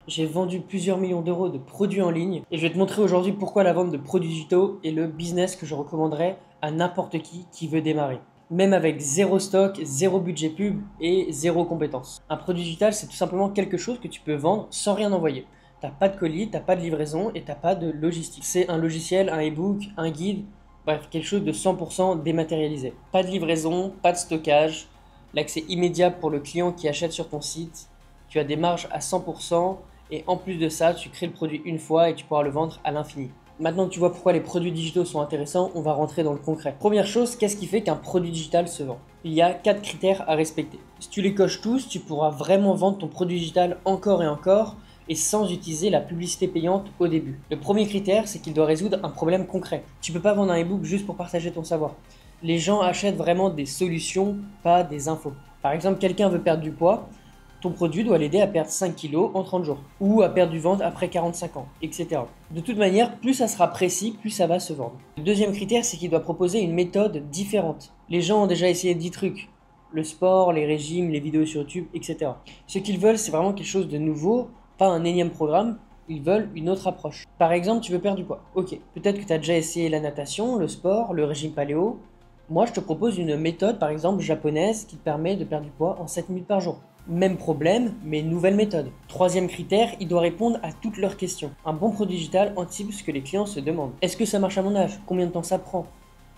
J'ai vendu plusieurs millions d'euros de produits en ligne et je vais te montrer aujourd'hui pourquoi la vente de produits digitaux est le business que je recommanderais à n'importe qui veut démarrer. Même avec zéro stock, zéro budget pub et zéro compétence. Un produit digital, c'est tout simplement quelque chose que tu peux vendre sans rien envoyer. T'as pas de colis, t'as pas de livraison et t'as pas de logistique. C'est un logiciel, un e-book, un guide, bref, quelque chose de 100% dématérialisé. Pas de livraison, pas de stockage, l'accès immédiat pour le client qui achète sur ton site. Tu as des marges à 100% et en plus de ça, tu crées le produit une fois et tu pourras le vendre à l'infini. Maintenant que tu vois pourquoi les produits digitaux sont intéressants, on va rentrer dans le concret. Première chose, qu'est-ce qui fait qu'un produit digital se vend? Il y a 4 critères à respecter. Si tu les coches tous, tu pourras vraiment vendre ton produit digital encore et encore et sans utiliser la publicité payante au début. Le premier critère, c'est qu'il doit résoudre un problème concret. Tu peux pas vendre un e-book juste pour partager ton savoir. Les gens achètent vraiment des solutions, pas des infos. Par exemple, quelqu'un veut perdre du poids, ton produit doit l'aider à perdre 5 kilos en 30 jours, ou à perdre du ventre après 45 ans, etc. De toute manière, plus ça sera précis, plus ça va se vendre. Le deuxième critère, c'est qu'il doit proposer une méthode différente. Les gens ont déjà essayé 10 trucs. Le sport, les régimes, les vidéos sur YouTube, etc. Ce qu'ils veulent, c'est vraiment quelque chose de nouveau, pas un énième programme, ils veulent une autre approche. Par exemple, tu veux perdre du poids. Ok, peut-être que tu as déjà essayé la natation, le sport, le régime paléo. Moi, je te propose une méthode, par exemple japonaise, qui te permet de perdre du poids en 7 minutes par jour. Même problème, mais nouvelle méthode. Troisième critère, il doit répondre à toutes leurs questions. Un bon produit digital anticipe ce que les clients se demandent. Est-ce que ça marche à mon âge? Combien de temps ça prend?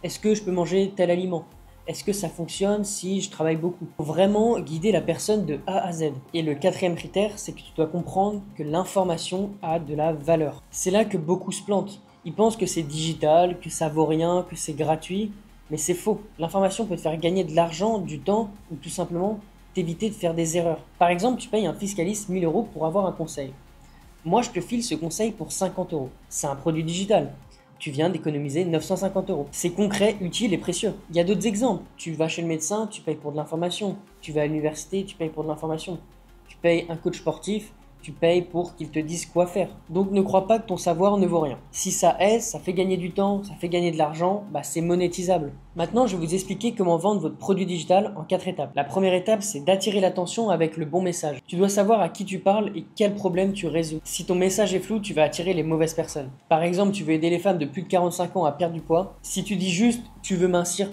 Est-ce que je peux manger tel aliment? Est-ce que ça fonctionne si je travaille beaucoup? Faut vraiment guider la personne de A à Z. Et le quatrième critère, c'est que tu dois comprendre que l'information a de la valeur. C'est là que beaucoup se plantent. Ils pensent que c'est digital, que ça vaut rien, que c'est gratuit, mais c'est faux. L'information peut te faire gagner de l'argent, du temps, ou tout simplement t'éviter de faire des erreurs. Par exemple, tu payes un fiscaliste 1000 euros pour avoir un conseil. Moi, je te file ce conseil pour 50 euros. C'est un produit digital. Tu viens d'économiser 950 euros. C'est concret, utile et précieux. Il y a d'autres exemples. Tu vas chez le médecin, tu payes pour de l'information. Tu vas à l'université, tu payes pour de l'information. Tu payes un coach sportif, tu payes pour qu'il te dise quoi faire. Donc ne crois pas que ton savoir ne vaut rien. Si ça aide, ça fait gagner du temps, ça fait gagner de l'argent, bah c'est monétisable. Maintenant, je vais vous expliquer comment vendre votre produit digital en 4 étapes. La première étape, c'est d'attirer l'attention avec le bon message. Tu dois savoir à qui tu parles et quel problème tu résous. Si ton message est flou, tu vas attirer les mauvaises personnes. Par exemple, tu veux aider les femmes de plus de 45 ans à perdre du poids. Si tu dis juste « tu veux mincir ?»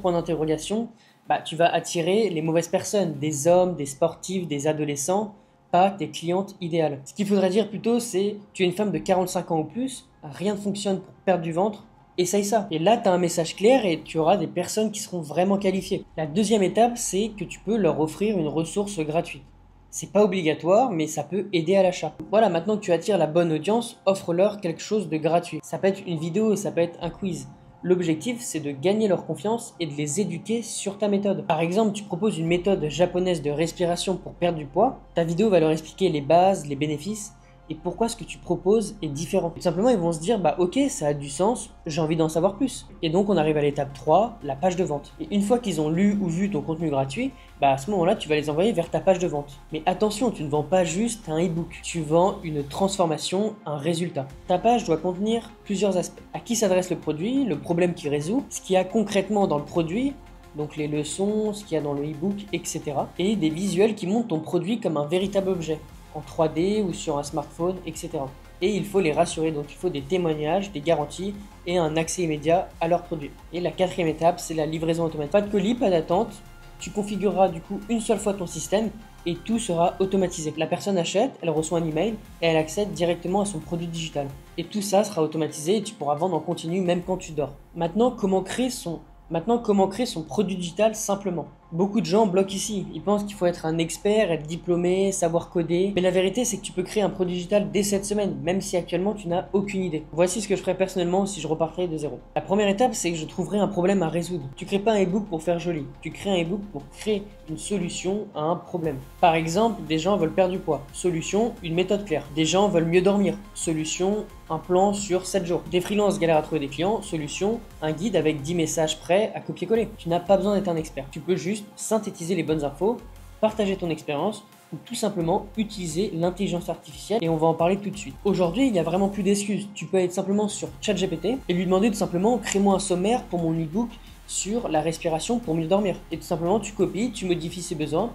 bah tu vas attirer les mauvaises personnes, des hommes, des sportifs, des adolescents, pas tes clientes idéales. Ce qu'il faudrait dire plutôt, c'est tu es une femme de 45 ans ou plus, rien ne fonctionne pour perdre du ventre, essaye ça. Et là, tu as un message clair et tu auras des personnes qui seront vraiment qualifiées. La deuxième étape, c'est que tu peux leur offrir une ressource gratuite. C'est pas obligatoire, mais ça peut aider à l'achat. Voilà, maintenant que tu attires la bonne audience, offre-leur quelque chose de gratuit. Ça peut être une vidéo, ça peut être un quiz. L'objectif, c'est de gagner leur confiance et de les éduquer sur ta méthode. Par exemple, tu proposes une méthode japonaise de respiration pour perdre du poids. Ta vidéo va leur expliquer les bases, les bénéfices et pourquoi ce que tu proposes est différent. Tout simplement, ils vont se dire, bah ok, ça a du sens, j'ai envie d'en savoir plus. Et donc, on arrive à l'étape 3, la page de vente. Et une fois qu'ils ont lu ou vu ton contenu gratuit, bah à ce moment-là, tu vas les envoyer vers ta page de vente. Mais attention, tu ne vends pas juste un e-book, tu vends une transformation, un résultat. Ta page doit contenir plusieurs aspects. À qui s'adresse le produit, le problème qu'il résout, ce qu'il y a concrètement dans le produit, donc les leçons, ce qu'il y a dans le e-book, etc. Et des visuels qui montrent ton produit comme un véritable objet, en 3D ou sur un smartphone, etc. Et il faut les rassurer, donc il faut des témoignages, des garanties et un accès immédiat à leurs produits. Et la quatrième étape, c'est la livraison automatique. Pas de colis, pas d'attente, tu configureras du coup une seule fois ton système et tout sera automatisé. La personne achète, elle reçoit un email et elle accède directement à son produit digital. Et tout ça sera automatisé et tu pourras vendre en continu même quand tu dors. Maintenant, comment créer son produit digital simplement? Beaucoup de gens bloquent ici. Ils pensent qu'il faut être un expert, être diplômé, savoir coder. Mais la vérité, c'est que tu peux créer un produit digital dès cette semaine, même si actuellement tu n'as aucune idée. Voici ce que je ferais personnellement si je repartais de zéro. La première étape, c'est que je trouverais un problème à résoudre. Tu crées pas un e-book pour faire joli. Tu crées un e-book pour créer une solution à un problème. Par exemple, des gens veulent perdre du poids. Solution, une méthode claire. Des gens veulent mieux dormir. Solution, un plan sur 7 jours. Des freelances galèrent à trouver des clients. Solution, un guide avec 10 messages prêts à copier-coller. Tu n'as pas besoin d'être un expert. Tu peux juste synthétiser les bonnes infos, partager ton expérience ou tout simplement utiliser l'intelligence artificielle et on va en parler tout de suite. Aujourd'hui, il n'y a vraiment plus d'excuses. Tu peux être simplement sur ChatGPT et lui demander tout simplement crée-moi un sommaire pour mon e-book sur la respiration pour mieux dormir. Et tout simplement, tu copies, tu modifies ses besoins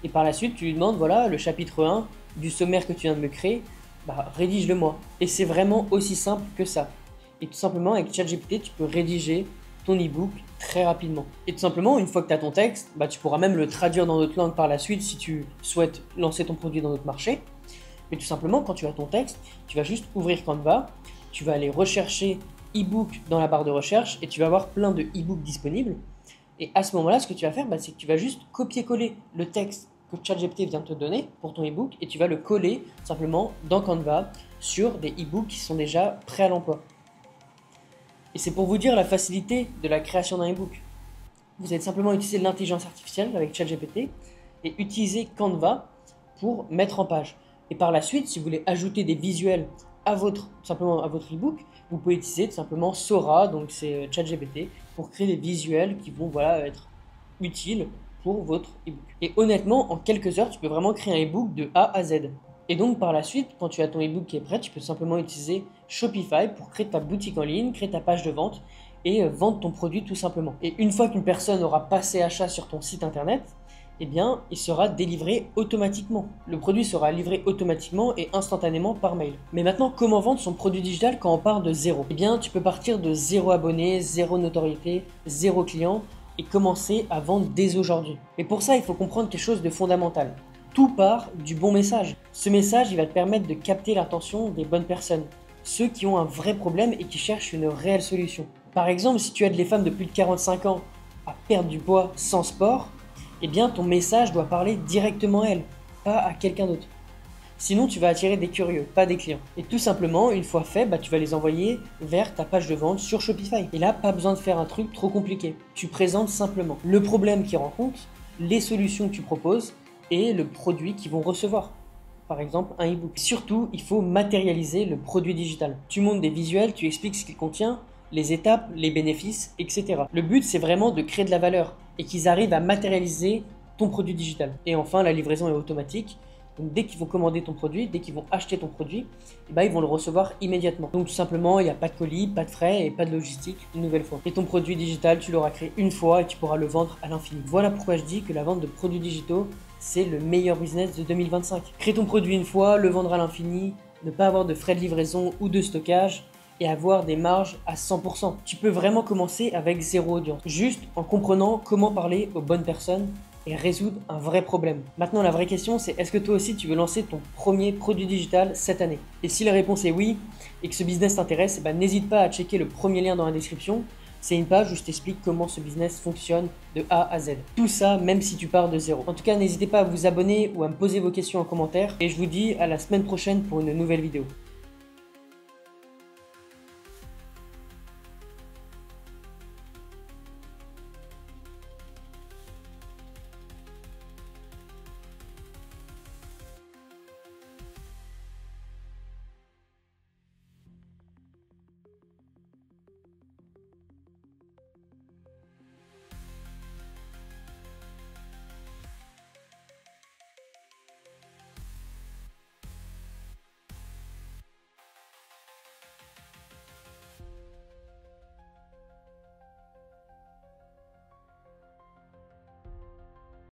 et par la suite, tu lui demandes voilà le chapitre 1 du sommaire que tu viens de me créer. bah rédige-le moi. Et c'est vraiment aussi simple que ça. Et tout simplement avec ChatGPT, tu peux rédiger ton e-book très rapidement. Et tout simplement, une fois que tu as ton texte, bah, tu pourras même le traduire dans d'autres langues par la suite si tu souhaites lancer ton produit dans d'autres marchés. Mais tout simplement, quand tu as ton texte, tu vas juste ouvrir Canva, tu vas aller rechercher e-book dans la barre de recherche et tu vas avoir plein de e-books disponibles. Et à ce moment-là, ce que tu vas faire, bah, c'est que tu vas juste copier-coller le texte que ChatGPT vient de te donner pour ton e-book et tu vas le coller simplement dans Canva sur des e-books qui sont déjà prêts à l'emploi. Et c'est pour vous dire la facilité de la création d'un e-book. Vous allez simplement utiliser l'intelligence artificielle avec ChatGPT et utiliser Canva pour mettre en page. Et par la suite, si vous voulez ajouter des visuels à votre e-book, vous pouvez utiliser tout simplement Sora, donc c'est ChatGPT, pour créer des visuels qui vont être utiles pour votre e-book. Et honnêtement, en quelques heures, tu peux vraiment créer un e-book de A à Z. Et donc par la suite, quand tu as ton e-book qui est prêt, tu peux simplement utiliser Shopify pour créer ta boutique en ligne, créer ta page de vente et vendre ton produit tout simplement. Et une fois qu'une personne aura passé achat sur ton site internet, eh bien, il sera délivré automatiquement. Le produit sera livré automatiquement et instantanément par mail. Mais maintenant, comment vendre son produit digital quand on part de zéro? Eh bien, tu peux partir de 0 abonné, 0 notoriété, 0 client et commencer à vendre dès aujourd'hui. Mais pour ça, il faut comprendre quelque chose de fondamental. Tout part du bon message. Ce message, il va te permettre de capter l'attention des bonnes personnes, ceux qui ont un vrai problème et qui cherchent une réelle solution. Par exemple, si tu aides les femmes de plus de 45 ans à perdre du poids sans sport, eh bien ton message doit parler directement à elles, pas à quelqu'un d'autre. Sinon, tu vas attirer des curieux, pas des clients. Et tout simplement, une fois fait, tu vas les envoyer vers ta page de vente sur Shopify. Et là, pas besoin de faire un truc trop compliqué. Tu présentes simplement le problème qu'ils rencontrent, les solutions que tu proposes et le produit qu'ils vont recevoir. Par exemple, un e-book. Surtout, il faut matérialiser le produit digital. Tu montres des visuels, tu expliques ce qu'il contient, les étapes, les bénéfices, etc. Le but, c'est vraiment de créer de la valeur et qu'ils arrivent à matérialiser ton produit digital. Et enfin, la livraison est automatique. Donc, dès qu'ils vont commander ton produit, dès qu'ils vont acheter ton produit, ils vont le recevoir immédiatement. Donc tout simplement, il n'y a pas de colis, pas de frais et pas de logistique une nouvelle fois. Et ton produit digital, tu l'auras créé une fois et tu pourras le vendre à l'infini. Voilà pourquoi je dis que la vente de produits digitaux, c'est le meilleur business de 2025. Crée ton produit une fois, le vendre à l'infini, ne pas avoir de frais de livraison ou de stockage et avoir des marges à 100%. Tu peux vraiment commencer avec zéro audience, juste en comprenant comment parler aux bonnes personnes et résoudre un vrai problème. Maintenant, la vraie question, c'est est-ce que toi aussi tu veux lancer ton premier produit digital cette année? Et si la réponse est oui et que ce business t'intéresse, n'hésite pas à checker le premier lien dans la description. C'est une page où je t'explique comment ce business fonctionne de A à Z. Tout ça, même si tu pars de zéro. En tout cas, n'hésitez pas à vous abonner ou à me poser vos questions en commentaire. Et je vous dis à la semaine prochaine pour une nouvelle vidéo.